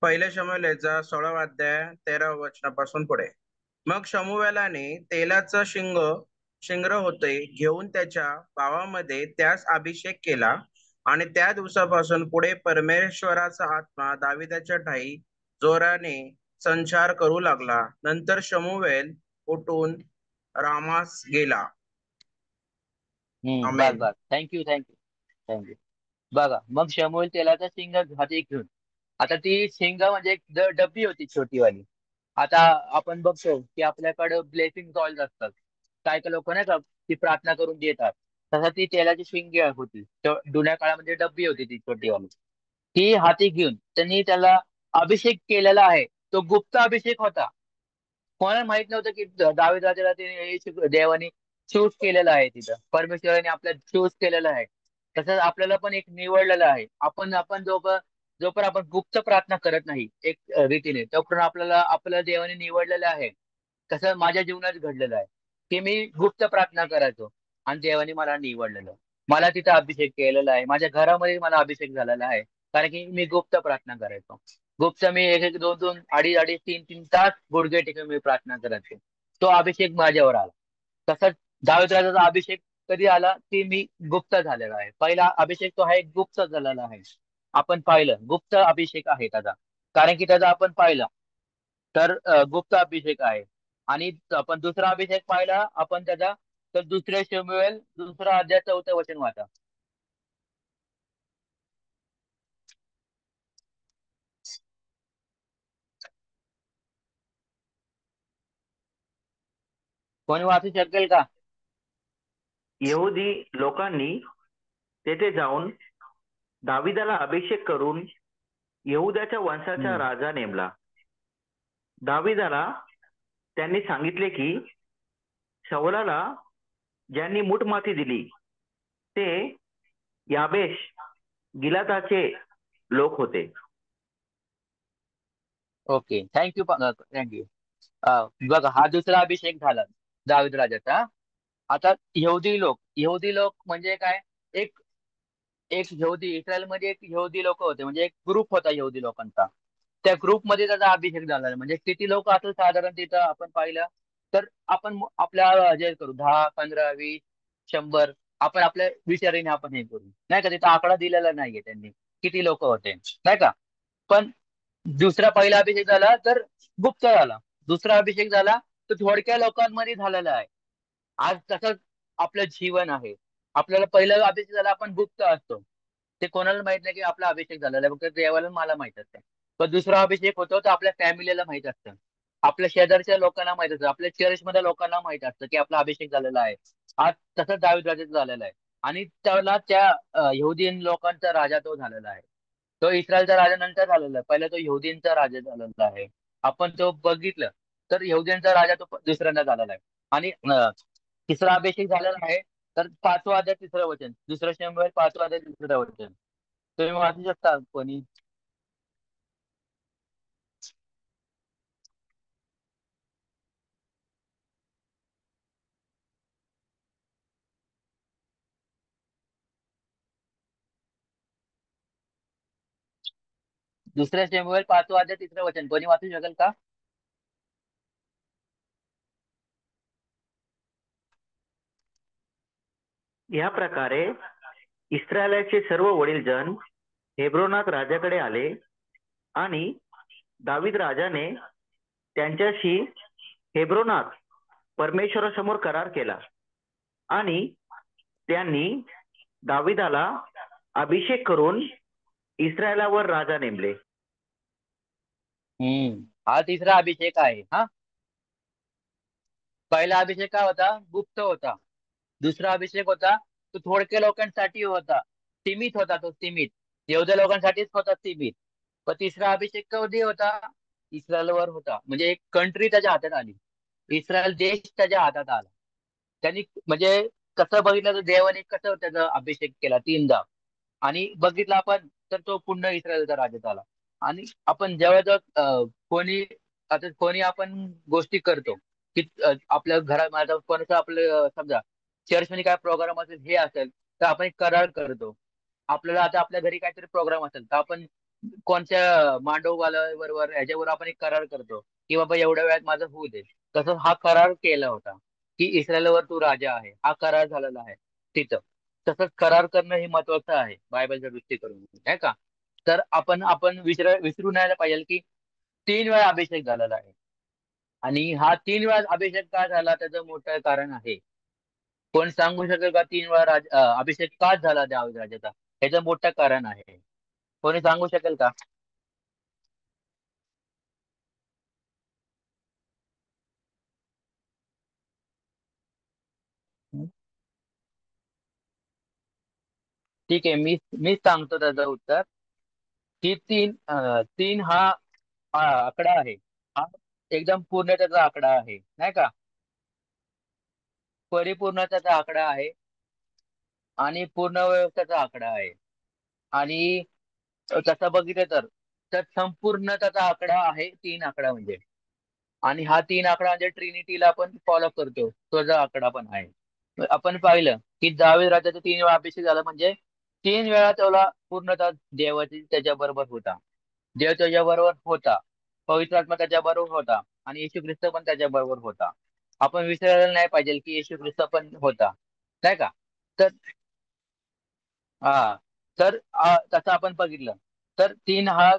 पहिले शमूएलचा 16 अध्याय 13 वचनापासून पुढे. मग शमूएलाने तेलाचं शिंगर होते घेऊन त्याच्या भावामध्ये त्यास अभिषेक केला. आणि त्या दिवसापासून पुढे परमेश्वराचा आत्मा दाविदाच्या ठायी जोराने संचार करू लागला. नंतर शमूएल उठून रामास गेला. बस आमेन. बस, थँक्यू थँक्यू थँक्यू. बघा, मग शमूएल तेलाचा शिंग हाती घेऊन, आता ती शिंग म्हणजे एक डब्बी होती छोटीवाली. आता आपण बघतो की आपल्याकडे ब्लेसिंग ऑइल असतात, काय काय लोक नाही का ती प्रार्थना करून देतात. तसं ती तेलाची शिंग होती, जुन्या काळामध्ये डब्बी होती ती छोटीवाली. ती हाती घेऊन त्यांनी त्याला अभिषेक केलेला आहे. तो गुप्त अभिषेक होता. कोणाला माहित नव्हतं की दावीद राजाला देवाने चूज केलेलं आहे, तिथं परमेश्वराने आपल्याला चूज केलेलं आहे. तसंच आपल्याला पण एक निवडलेलं आहे. आपण जोपर्यंत आपण गुप्त प्रार्थना करत नाही एक रीतीने, तोपर्यंत आपल्याला आपल्या देवाने निवडलेलं आहे. तसं माझ्या जीवनात घडलेलं आहे की मी गुप्त प्रार्थना करायचो आणि देवाने मला निवडलेलं. मला तिथं अभिषेक केलेला आहे, माझ्या घरामध्ये मला अभिषेक झालेला आहे, कारण की मी गुप्त प्रार्थना करायचो. गुप्त मी एक एक दोन दोन अडीच अडीच तीन तीन तास गुडघे टेकून मी प्रार्थना करायचो. तो अभिषेक माझ्यावर आला. तसंच दावीद राजाचा अभिषेक कधी आला की मी गुप्त झालेला आहे. पहिला अभिषेक तो आहे गुप्त झालेला आहे. आपण पाहिलं गुप्त अभिषेक आहे त्याचा, कारण की त्याचा आपण पाहिलं तर गुप्त अभिषेक आहे. आणि आपण दुसरा अभिषेक पाहिला आपण त्याचा, तर दुसरे शमूएल दुसरा अध्याय 4 वचन वाचा. कोणी वाचू शकेल का? यहुदी लोकांनी तेथे जाऊन दाविदाला अभिषेक करून यहुदाच्या वंशाचा हम्म. राजा नेमला. दाविदाला त्यांनी सांगितले की शौलाला ज्यांनी मूठमाती दिली ते याबेश गिलादाचे लोक होते. Okay, thank you thank you. बघा, हा दुसरा अभिषेक झाला दावीद राजाचा. आता यहुदी लोक म्हणजे काय? एक एक यहुदी, इस्रायलमध्ये एक यहुदी लोक होते, म्हणजे एक ग्रुप होता यहुदी लोकांचा. त्या ग्रुपमध्ये त्याचा अभिषेक झाला. म्हणजे किती लोक असं साधारण तिथं आपण पाहिलं तर आपण आपल्या जे करू 10 15 20 100, आपण आपल्या विचाराने आपण हे करू, नाही का? तिथं आकडा दिलेला नाहीये त्यांनी किती लोक होते, नाही का? पण दुसरा पहिला अभिषेक झाला तर गुप्त झाला. दुसरा अभिषेक झाला तर थोडक्या लोकांमध्ये झालेला आहे. आज तसंच आपलं जीवन आहे. आपल्याला पहिला अभिषेक झाला आपण गुप्त असतो, ते कोणाला माहित नाही की आपला अभिषेक झालेला आहे, फक्त देवाला मला माहित असतं. पण दुसरा अभिषेक होतो तर आपल्या फॅमिलीला माहित असतं, आपल्या शेजारच्या लोकांना माहित असतं, आपल्या चर्चमध्ये लोकांना माहित असतं की आपला अभिषेक झालेला आहे. आज तसंच दावीद राजाचा झालेला आहे. आणि त्याला त्या यहुदी लोकांचा राजा तो झालेला आहे. तो इस्रायलचा राजा नंतर झालेला आहे, पहिला तो यहुदींचा राजा झालेला आहे. आपण तो बघितलं तर यहुदींचा राजा तो दुसऱ्यांदा झालेला आहे. आणि तिसरा अभिषेक झालेला आहे तर 5वा अध्याय 3रं वचन, दुसरा शमूएल 5वा अध्याय 3रं वचन. तुम्ही वाचू शकता कोणी? दुसऱ्या शमूएल 5वा अध्याय 3रं वचन कोणी वाचू शकेल का? या प्रकारे इस्रायलाचे सर्व वडील जण हेब्रोनात राजाकडे आले आणि दावीद राजाने त्यांच्याशी हेब्रोनात परमेश्वरासमोर करार केला आणि त्यांनी दाविदाला अभिषेक करून इस्रायलावर राजा नेमले. हा तिसरा अभिषेक आहे. हा पहिला अभिषेक काय होता? गुप्त होता. दुसरा अभिषेक होता तो थोडक्या लोकांसाठी होता, सीमित होता, तो सीमित एवढ्या लोकांसाठीच होता, सीमित. पण तिसरा अभिषेक कधी होता? इस्रायलवर होता, म्हणजे एक कंट्री त्याच्या हातात आली, इस्रायल देश त्याच्या हातात आला. त्यांनी म्हणजे कसं बघितलं तर देवाने कसं त्याचा अभिषेक केला 3दा, आणि बघितलं आपण तर तो पुन्हा इस्रायलचा राजा झाला. आणि आपण जेव्हा जेव्हा कोणी आता कोणी आपण गोष्टी करतो की आपल्या घरात माझा कोणाचं आपलं समजा चर्चमध्ये काय प्रोग्राम असेल हे असेल तर आपण एक करार करतो. आपल्याला आता आपल्या घरी काहीतरी प्रोग्राम असेल तर आपण कोणत्या मांडववाला बरोबर ह्याच्यावर आपण एक करार करतो की बाबा एवढ्या वेळात माझं होऊ दे. तसंच हा करार केला होता की इस्रायलवर तू राजा आहे, हा करार झालेला आहे तिथं. तसंच करार करणं हे महत्वाचं आहे बायबलच्या दृष्टीकडून, नाही का? तर आपण आपण विसरू नाही पाहिजे की 3 वेळा अभिषेक झालेला आहे. आणि हा 3 वेळा अभिषेक का झाला त्याचं मोठं कारण आहे. कोण सांगू शकेल का 3 वेळा अभिषेक का झाला दाऊद राजाचा? त्याचं मोठं कारण आहे. कोणी सांगू शकेल का? ठीक आहे, मीच सांगतो त्याचं उत्तर. की तीन हा आकडा आहे. हा एकदम पूर्णतेचा आकडा आहे, नाही का? परिपूर्णतेचा आकडा आहे आणि पूर्ण व्यवस्थेचा आकडा आहे. आणि तसं बघितलं तर संपूर्णतेचा आकडा आहे 3 आकडा म्हणजे. आणि हा 3 आकडा म्हणजे ट्रिनिटीला आपण फॉलो करतो, तो जो आकडा पण आहे. आपण पाहिलं की दावीद राजाचा 3 वेळा अभिषेक झाला म्हणजे 3 वेळा त्याला पूर्णतः देवाची त्याच्या बरोबर होता. देव त्याच्या बरोबर होता, पवित्र आत्मा त्याच्या बरोबर होता आणि येशू ख्रिस्त पण त्याच्या बरोबर होता. आपण विसरायला नाही पाहिजे की येशू ख्रिस्त पण होता, नाही का? तर हा तर तसं आपण बघितलं तर 3 हा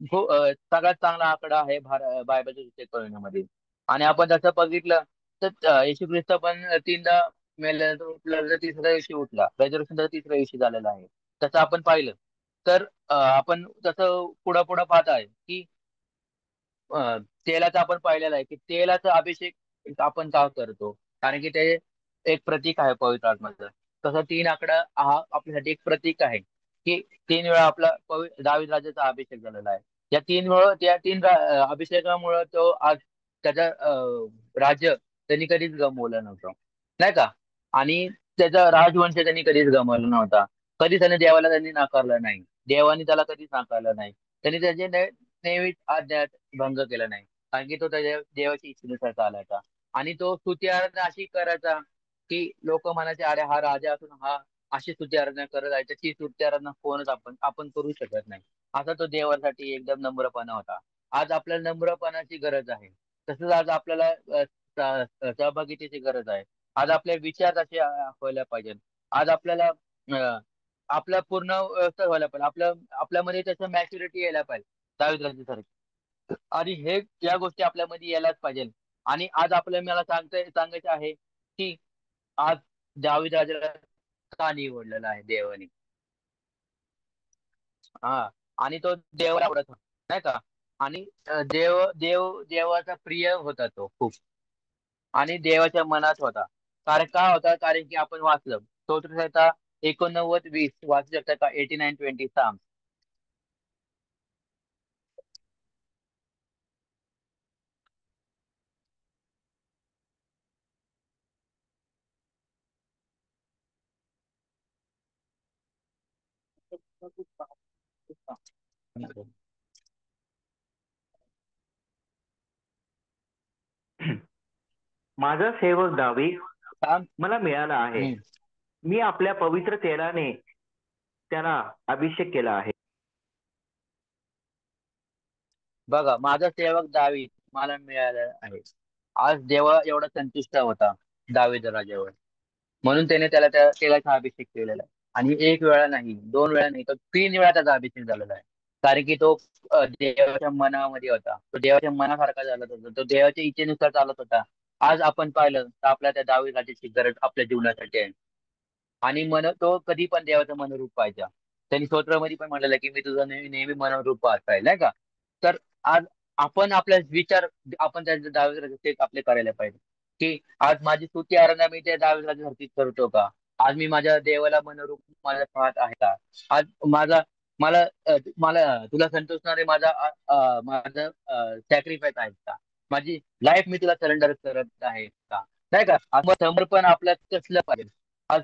सगळ्यात चांगला आकडा आहे बायबलच्या विषय कळण्यामध्ये. आणि आपण तसं बघितलं तर येशू ख्रिस्त पण 3दा मेल्यानंतर उठला, तर तिसऱ्या दिवशी उठला, रेझर्वेशन तिसऱ्या दिवशी झालेलं आहे. तसं आपण पाहिलं तर आपण तसं पुढं पुढं पाहत आहे की तेलाचं आपण पाहिलेलं आहे की तेलाचा अभिषेक आपण का करतो? कारण की ते एक प्रतीक आहे पवित्र आत्म्याचं. तसं 3 आकडा हा आपल्यासाठी एक प्रतीक आहे की 3 वेळा आपला दावीद राजाचा अभिषेक झालेला आहे. त्या 3 अभिषेकामुळे तो आज त्याचा राज्य त्यांनी कधीच गमवलं नव्हतं, नाही का? आणि त्याचा राजवंश त्यांनी कधीच गमावला नव्हता. कधी त्याने देवाला त्यांनी नाकारलं नाही, देवाने त्याला कधीच नाकारलं नाही. त्यांनी त्याचे नेहमी आज्ञा भंग केला नाही, कारण की तो त्याच्या देवाच्या इच्छेनुसार चालायचा. आणि तो स्तुती आराधना अशी करायचा की लोक म्हणायचे, अरे हा राजा असून हा अशी स्तुती आराधना करत आहे, त्याची स्तुती आराधना कोणच आपण आपण करू शकत नाही. असा तो देवासाठी एकदम नम्रपणा होता. आज आपल्याला नम्रपणाची गरज आहे. तसंच आज आपल्याला सहभागितेची गरज आहे. आज आपले विचार तसे व्हायला पाहिजे. आज आपल्याला आपला पूर्ण व्यवस्था व्हायला पाहिजे. आपल्यामध्ये त्याचं मॅच्युरिटी यायला पाहिजे दाविद. आणि या गोष्टी आपल्यामध्ये यायलाच पाहिजे. आणि आज मला सांगायचं आहे की आज दावीद राजाला का निवडलेला आहे देवाने? हा आणि तो देवाला आवडत होता, नाही का? आणि देवाचा प्रिय होता तो खूप, आणि देवाच्या मनात होता. कारण का होता? कारण की आपण वाचलं स्तोत्रसंहिता 89:20 वाचू शकता का? 89:20 साम. माझा सेवक दावीद साम. मला मिळाला आहे. हम्म. मी आपल्या पवित्र तेलाने त्याला अभिषेक केला आहे. बघा, माझा सेवक दावीद मला मिळाला आहे. आज देवा एवढा संतुष्ट होता दावीद राजावर, म्हणून त्याने त्याला त्या तेलाचा अभिषेक केलेला आहे. आणि 1 वेळा नाही, 2 वेळा नाही, तर 3 वेळा त्याचा अभिषेक झालेला आहे. कारण की तो देवाच्या मनामध्ये होता, तो देवाच्या मनासारखा चालत होता, तो देवाच्या इच्छेनुसार चालत होता. आज आपण पाहिलं तर आपल्या त्या दावीद राजाची गरज आपल्या जीवनासाठी आहे. आणि तो कधी पण देवाचं मनोरूप पाहिजे. त्यांनी स्तोत्रामध्ये पण म्हणलेलं की मी तुझं नेहमी मनोरूप पाहताय, नाही का? तर आज आपण आपले विचार आपण त्यांचे दावे ते आपले करायला पाहिजे की आज माझी स्तुती आराधना मी त्या दावेसारखी करतो का? आज मी माझ्या देवाला मनोरूप माझ्या पाहत आहे का? आज मला तुला संतोषणारे माझं सॅक्रिफाईस आहे का? माझी लाईफ मी तुला सरेंडर करत आहे का? नाही का? आज मग समर्पण आपल्यात कसलं पाहिजे? आज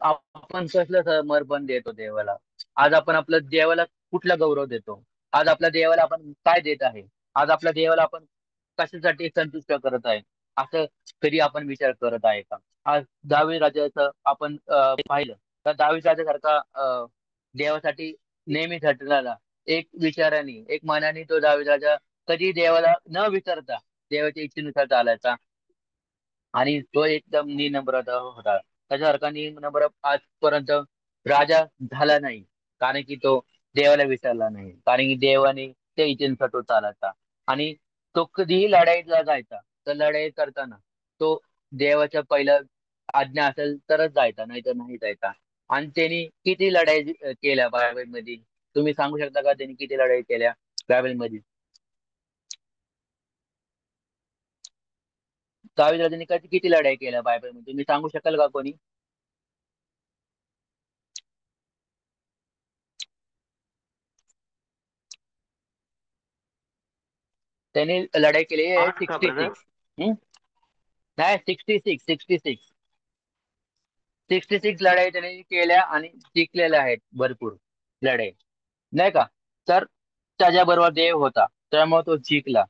आपण कसलं समर्पण देतो देवाला? आज आपण आपल्या देवाला कुठला गौरव देतो? आज आपल्या देवाला आपण काय देत आहे? आज आपल्या देवाला आपण कशासाठी संतुष्ट करत आहे? असं कधी आपण विचार करत आहे का? आज दावीद राजाचं आपण पाहिलं तर दावीद राजासारखा देवासाठी नेहमी झटलेला एक विचाराने एक मनाने तो दावीद राजा कधी देवाला न विचारता देवाच्या इच्छेनुसार चालायचा. आणि तो एकदम निनम्रता होता. त्याच्यासारखा निनम्र आजपर्यंत राजा झाला नाही, कारण की तो देवाला विसरला नाही, कारण की देवाने त्या इच्छेनुसार तो चालायचा. आणि तो कधीही लढाईला जायचा. तर लढाई करताना तो देवाच्या पहिल्या आज्ञा असेल तरच जायचा, नाही तर नाही जायचा. आणि त्यांनी किती लढाई केल्या बायबल मध्ये? तुम्ही सांगू शकता का त्यांनी किती लढाई केल्या बायबल मध्ये? दावीद राजांनी किती लढाई केल्या बायबल मध्ये? तुम्ही सांगू शकाल का कोणी? त्यांनी लढाई केली आहे आठ का सिक्स्टी ब्रदर? सिक्स नाही, 66 लढाई त्यांनी केल्या आणि जिंकलेल्या आहेत भरपूर लढाई, नाही का? तर त्याच्याबरोबर देव होता, त्यामुळे तो जिंकला.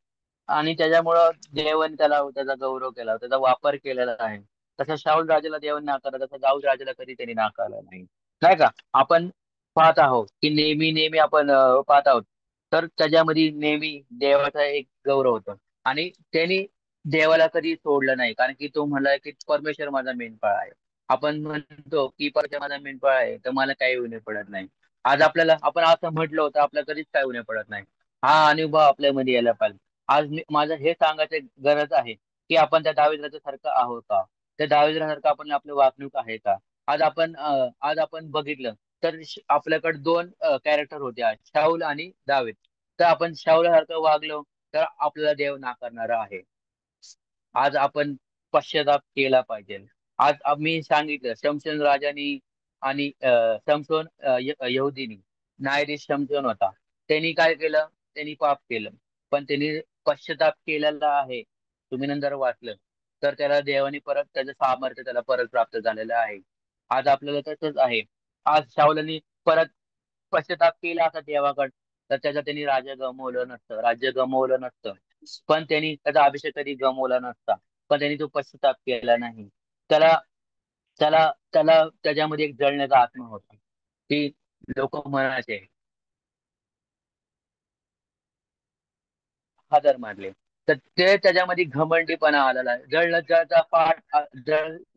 आणि त्याच्यामुळं देवाने त्याचा गौरव केला, त्याचा वापर केलेला आहे. तसं शाऊल राजाला देवाने नाकारला, तसं दाऊद राजाला कधी त्यांनी नाकारला नाही, नाही का? आपण पाहत आहोत की नेहमी नेहमी आपण पाहत आहोत. तर त्याच्यामध्ये नेहमी देवाचा एक गौरव होतो. आणि त्यांनी देवाला कधी सोडलं नाही, कारण की तो म्हणला की परमेश्वर माझा मेंढपाळ आहे. आपण म्हणतो की परमेश्वर माझा मेंढपाळ आहे, तर मला काही उणे पडत नाही. आज आपण असं म्हटलं होतं, आपल्या कधीच काही उणे पडत नाही. हा अनुभव आपल्यामध्ये यायला पाहिजे. आज माझं हे सांगायचं गरज आहे की आपण त्या दाविदाच्या सारखं आहोत का? त्या दाविदासारखं आपण आपलं वागणूक आहे का? आज आपण बघितलं तर आपल्याकडे दोन कॅरेक्टर होते आज, शाऊल आणि दावीद. तर आपण शाऊलासारखं वागलो तर आपल्याला देव नाकारणारा आहे. आज आपण पश्चाताप केला पाहिजे. आज मी सांगितलं शमशोन राजानी आणि शमशोन यहुदीनी, न्यायाधीश शमशोन होता. त्यांनी काय केलं? त्यांनी पाप केलं, पण त्यांनी पश्चाताप केलेला आहे. तुम्ही नंतर वाचलं तर त्याला देवाने परत त्याचं सामर्थ्य त्याला परत प्राप्त झालेलं आहे. आज आपल्याला तसंच आहे. आज शाऊलानी परत पश्चाताप केला असा देवाकडे, तर त्याचा त्यांनी राज्य गमवलं नसतं. पण त्यांनी त्याचा अभिषेक कधी गमवला नसता, पण त्यांनी तो पश्चाताप केला नाही. त्याला त्याला त्याच्यामध्ये एक जळण्याचा आत्मा होता, की लोक म्हणायचे हादर मारले. तर ते त्याच्यामध्ये घमंडीपणा आलेला आहे,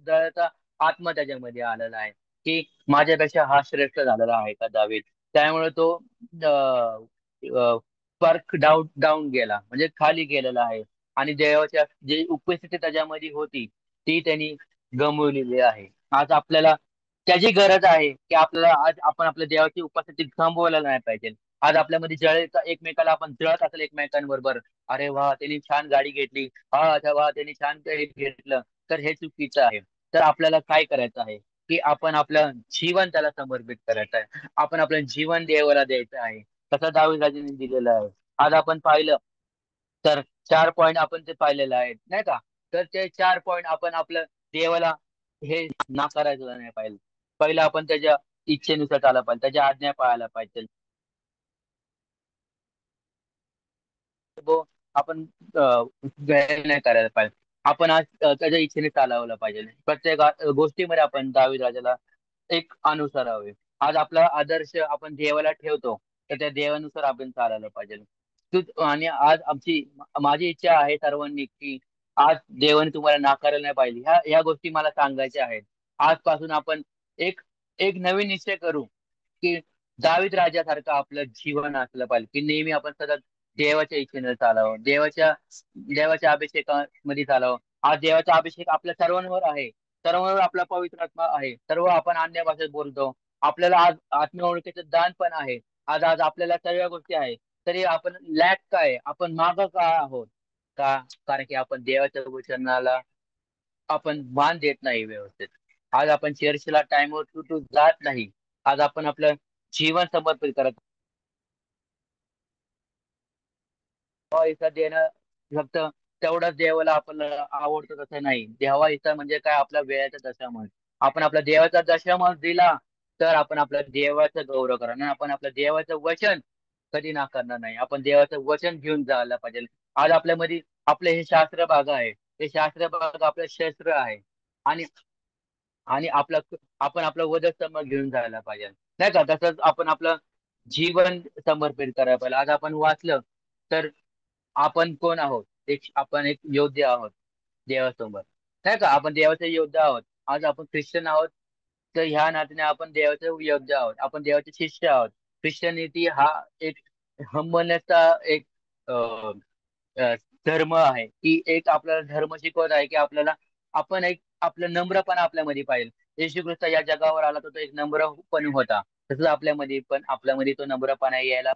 जळचा आत्मा त्याच्यामध्ये आलेला आहे, की माझ्यापेक्षा हा श्रेष्ठ झालेला आहे का दावीद? त्यामुळे तो पर्क डाऊन डाऊन गेला, म्हणजे खाली गेलेला आहे. आणि देवाच्या जी उपस्थिती त्याच्यामध्ये होती ती त्यांनी गमवलेली आहे. आज आपल्याला त्याची गरज आहे की आपल्याला आज आपण आपल्या देवाची उपस्थिती गमवायला नाही पाहिजे. आज आपल्यामध्ये एकमेकाला आपण जळत असेल एकमेकांबरोबर, अरे वा त्यांनी छान गाडी घेतली, हा अच्छा वा त्यांनी छान काही घेतलं, तर हे चुकीचं आहे. तर आपल्याला काय करायचं आहे की आपण आपलं जीवन त्याला समर्पित करायचं आहे, आपण आपलं जीवन देवाला द्यायचं आहे. तसं दावीद राजांनी दिलेलं आहे. आज आपण पाहिलं तर 4 पॉईंट आपण ते पाहिलेले आहेत, नाही का? तर ते 4 पॉईंट आपण आपलं देवाला हे नाकारायचं नाही पाहिजे. पहिलं आपण त्याच्या इच्छेनुसार चालायला पाहिजे, त्याच्या आज्ञा पाळायला पाहिजे. तो आपण गैर नाही करायला पाहिजे. आपण आज त्याच्या इच्छेने चालवलं पाहिजे. प्रत्येक गोष्टीमध्ये आपण दावीद राजाला एक अनुसरावे. आज आपला आदर्श आपण देवाला ठेवतो, तर त्या देवानुसार आपण चालायला पाहिजे. आणि आज माझी इच्छा आहे सर्वांनी की आज देवाने तुम्हाला नाकारायला नाही पाहिजे. ह्या गोष्टी मला सांगायच्या आहेत. आजपासून आपण एक एक नवीन निश्चय करू की दावीद राजासारखं आपलं जीवन असलं पाहिजे, की नेहमी आपण सतत देवाच्या इच्छेने चालावं, देवाच्या अभिषेकामध्ये चालावं. आज देवाचा अभिषेक आपल्या सर्वांवर आहे, सर्वांवर आपला पवित्र आत्मा आहे, सर्व आपण अन्य भाषेत बोलतो. आपल्याला आज आत्म्या ओळखीचं दान पण आहे. आज आपल्याला सर्व गोष्टी आहे, तरी आपण लॅक काय, आपण मागं का आहोत? का? कारण की आपण देवाच्या वचनाला आपण मान देत नाही व्यवस्थित. आज आपण चर्चला टाइमवर टू जात नाही. आज आपण आपलं जीवन समर्पित करत हिस्सा देणं फक्त तेवढंच देवाला आपल्याला आवडतं तसं नाही. देवा हिस्सा म्हणजे काय? आपला वेळाचा दशमांश. आपण आपल्या देवाचा दशमांश दिला तर आपण आपल्या देवाचा गौरव करा. आणि आपण आपल्या देवाचं वचन कधी नाकारणार नाही. आपण देवाचं वचन घेऊन जायला पाहिजे. आज आपल्यामध्ये आपले हे शास्त्र भाग आहे, हे शास्त्र भाग आपलं शस्त्र आहे. आणि आणि आपण आपलं वधस्तंभ घेऊन जायला पाहिजे, नाही का? तसंच आपण आपलं जीवन समर्पित करायला पाहिजे. आज आपण वाचलं तर आपण कोण आहोत? आपण एक योद्धे आहोत देवासमोर, नाही का? आपण देवाचे योद्धे आहोत. आज आपण ख्रिश्चन आहोत, तर ह्या नात्याने आपण देवाचे योद्धे आहोत, आपण देवाचे शिष्य आहोत. ख्रिश्चनिटी हा एक हंबलण्याचा एक धर्म आहे, की एक आपल्याला धर्म शिकवत आहे की आपल्याला आपण एक आपलं नम्रपणा आपल्यामध्ये पाहिजे. येशू ख्रिस्त या जगावर आला तर तो एक नम्रपण होता. तसंच आपल्यामध्ये पण आपल्यामध्ये तो नम्रपणा यायला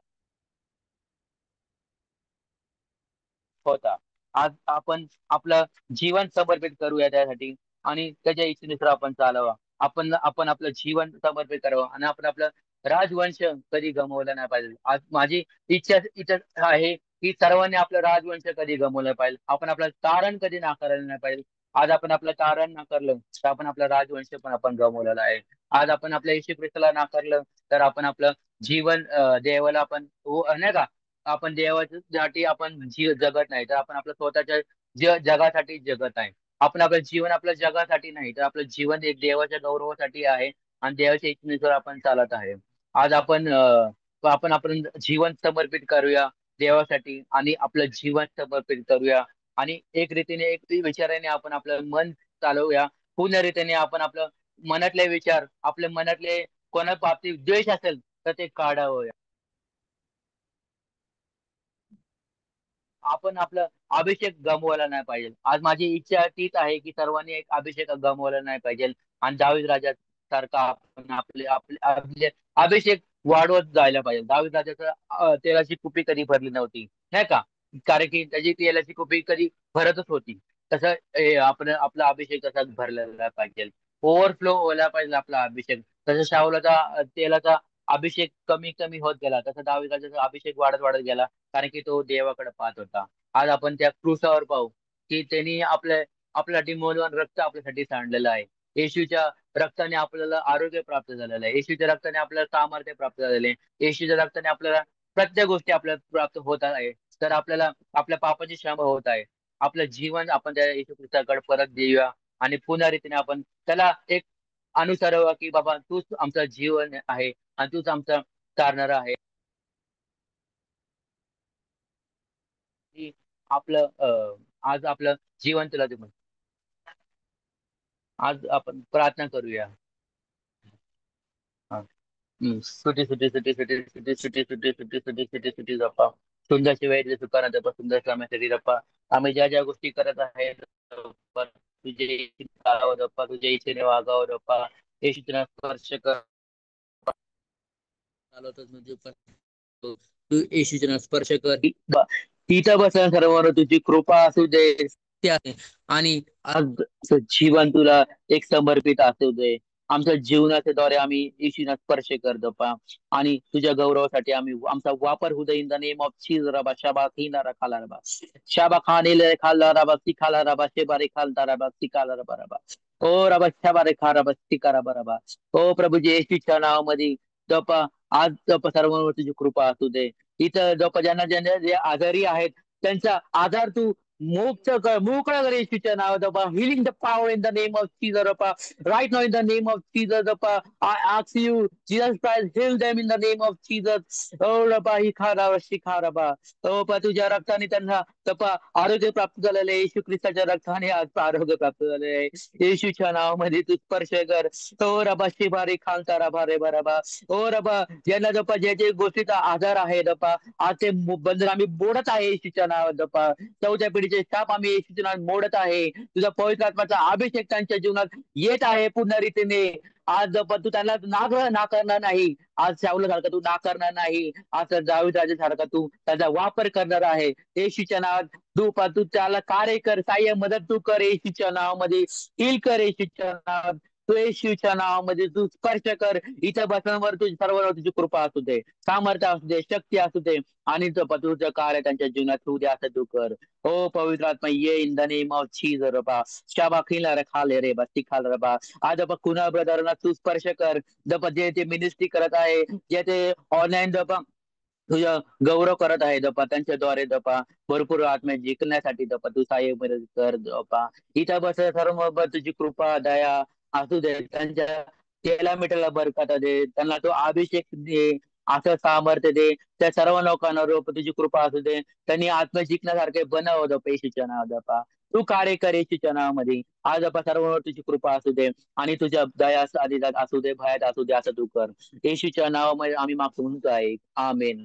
होता. आज आपण आपलं जीवन समर्पित करूया त्यासाठी आणि त्याच्या इच्छेनुसार आपण चालावा. आपण आपण आपलं जीवन समर्पित करावं आणि आपण आपलं राजवंश कधी गमावला नाही पाहिजे. आज माझी इच्छा इच्छा आहे की सर्वांनी आपलं राजवंश कधी गमावलं पाहिजे. आपण आपलं तारण कधी नाकारलं नाही पाहिजे. आज आपण आपलं तारण नाकारलं तर आपण आपला राजवंश पण आपण गमावलेला आहे. आज आपण आपल्या येशू ख्रिस्ताला नाकारलं तर आपण आपलं जीवन देवाला आपण नाही का आपण देवासाठी आपण जगत नाही तर आपण आपल्या स्वतःच्या जगासाठी जगत आहे. आपण आपलं जीवन आपल्या जगासाठी नाही तर आपलं जीवन एक देवाच्या गौरवासाठी आहे आणि देवाच्या इच्छेनुसार आपण चालत आहे. आज आपण जीवन समर्पित करूया देवासाठी आणि आपलं जीवन समर्पित करूया आणि एक रीतीने एक विचाराने आपण आपलं मन चालवूया. पूर्ण रीतीने आपण आपलं मनातले विचार आपल्या मनातले कोणा बाबतीत द्वेष असेल तर ते काढावं. आपण आपलं अभिषेक गमवायला नाही पाहिजे. आज माझी इच्छा तीच आहे की सर्वांनी एक अभिषेक गमवायला नाही पाहिजे आणि दावीद राजा सारखा आपण आपले आपले आपले अभिषेक वाढवत जायला पाहिजे. दावीद राजाचं तेलाची कुपी कधी भरली नव्हती नाही का, कारण की त्याची तेलाची कुपी कधी भरतच होती. तसं आपण आपला अभिषेक तसाच भरलेला पाहिजे, ओव्हरफ्लो व्हायला पाहिजे आपला अभिषेक. तसं शाऊलाचा तेलाचा अभिषेक कमी कमी होत गेला तसं दावीद राजाचा अभिषेक वाढत वाढत गेला, कारण की तो देवाकडे पाहत होता. आज आपण त्या क्रूसावर पाहू की त्यांनी आपल्यासाठी मौल्यवान रक्त आपल्यासाठी सांडलेलं आहे. येशूच्या रक्ताने आपल्याला आरोग्य प्राप्त झालेलं आहे. येशूच्या रक्ताने आपल्याला सामर्थ्य प्राप्त झालेले आहे. येशूच्या रक्ताने आपल्याला प्रत्येक गोष्टी आपल्याला प्राप्त होत आहे. तर आपल्याला आपल्या पापाची क्षमा होत आहे. आपलं जीवन आपण त्या येशू ख्रिस्ताकडे परत देऊया आणि पुन्हा रीतीने आपण त्याला एक अनुसरावं की बाबा तूच आमचं जीवन आहे आणि तूच आमचा तारणारा आहे. की आपलं आज आपलं जीवन तुला दे. आज आपण प्रार्थना करूया. हा. सुटी सुटी सुटी सुटी सुटी सुटी सुटी सुटी सुटी सुटी सुटी जपा सुंदरशी वेळ सुखाना जपा सुंदर कामासाठी जपा. आम्ही ज्या ज्या गोष्टी करत आहे तुझे इच्छेने जपा तुझ्या इच्छेने वागावं जपा. येशूचा स्पर्श कर चालवतच म्हणजे तू येशूचा स्पर्श कर. तिथं बसल्या सर्वांवर तुझी कृपा असू दे ते आहे. आणि आज जीवन तुला एक समर्पित असू दे. आमच्या जीवनाच्या द्वारे आम्ही येशूला स्पर्श करतो पा आणि तुझ्या गौरवासाठी आम्ही आमचा वापर होऊ दे. In the name of Jesus रबा शाबा खीना रखाला रबा शाबा खाने ले खाला रबा सिखाला रबा शेबारे खालता रबा सिकाला रबा रबा ओ रबा शाबारे खा रबा सिका रबा रबा. ओ प्रभू जी येशूच्या नावामध्ये जपा आज जप सर्वांवर तुझी कृपा असू दे. इथं जप ज्यांना ज्यांना जे आजारी आहेत त्यांचा आजार तू मोकळा कर येशूच्या नावात. Healing the power in the name of Jesus right now in the name of Jesus. I ask you, Jesus Christ, heal them in the name of Jesus. Oh, Rabba, ही खारा शिखा रबा. Oh, पा तुझ्या रक्ताने त्यांना तपा आरोग्य प्राप्त झालेलं आहे. येशू ख्रिस्ताच्या रक्ताने आज आरोग्य प्राप्त झालेलं आहे. येशूच्या नावामध्ये तू स्पर्श कर. ओ रबा शिबारी खालता रबा रे बराबा. ओ रबा ज्यांना जपा जे जे गोष्टीचा आजार आहे दपा आज ते बंधन आम्ही मोडत आहे येशूच्या नावात दपा. चौथ्या पिढीचे शाप आम्ही येशूच्या नावात मोडत आहे. तुझा पवित्र आत्म्याचा अभिषेक त्यांच्या जीवनात येत आहे पूर्ण रीतीने. आज पण तू त्यांना नाकारणार नाही. आज शाऊला सारखा तू नाकारणार नाही. आज दावीद राजासारखा तू त्याचा वापर करणार आहे. येशूच्या नावात तू त्याला कार्य कर, सहाय्य मदत तू कर येशूच्या नावामध्ये. हील कर येशूच्या नावात. तू येशूच्या नावामध्ये तू स्पर्श कर. इथं बसण्यावर तुझी सर्वांवर तुझी कृपा असू दे, सामर्थ्य असू दे, शक्ती असू दे आणि तुझं कार्य त्यांच्या जीवनात होऊ दे असं तू कर. हो पवित्र आत्मा ये in the name of Jesus रबा शाबा खिला रे खाले रे बा सिखाल रबा. आज आपण कुणा ब्रदरना तू स्पर्श कर. दपा जे ते मिनिस्ट्री करत आहे, जे ते ऑनलाईन दपा तुझं गौरव करत आहे दपा त्यांच्याद्वारे दपा भरपूर आत्म्या जिंकण्यासाठी दपा तू सहाय्य मदत कर दपा. इथं बस सर्व तुझी कृपा दया असू दे. त्यांच्या तेला मिठाला बरकत दे, त्यांना तो अभिषेक दे, असं सामर्थ्य दे. त्या सर्व लोकांना तुझी कृपा असू दे. त्यांनी आत्मा जिंकण्यासारखे बनव दपा येशूच्या नावात. तू कार्य कर येशूच्या नावामध्ये. आज आपण सर्वांवर तुझी कृपा असू दे आणि तुझ्या दया आदिलात असू दे, भयात असू दे असं तू कर. येशूच्या नावामध्ये आम्ही मागतो म्हणतो आहे. आमेन.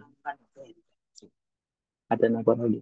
आता ना बनवली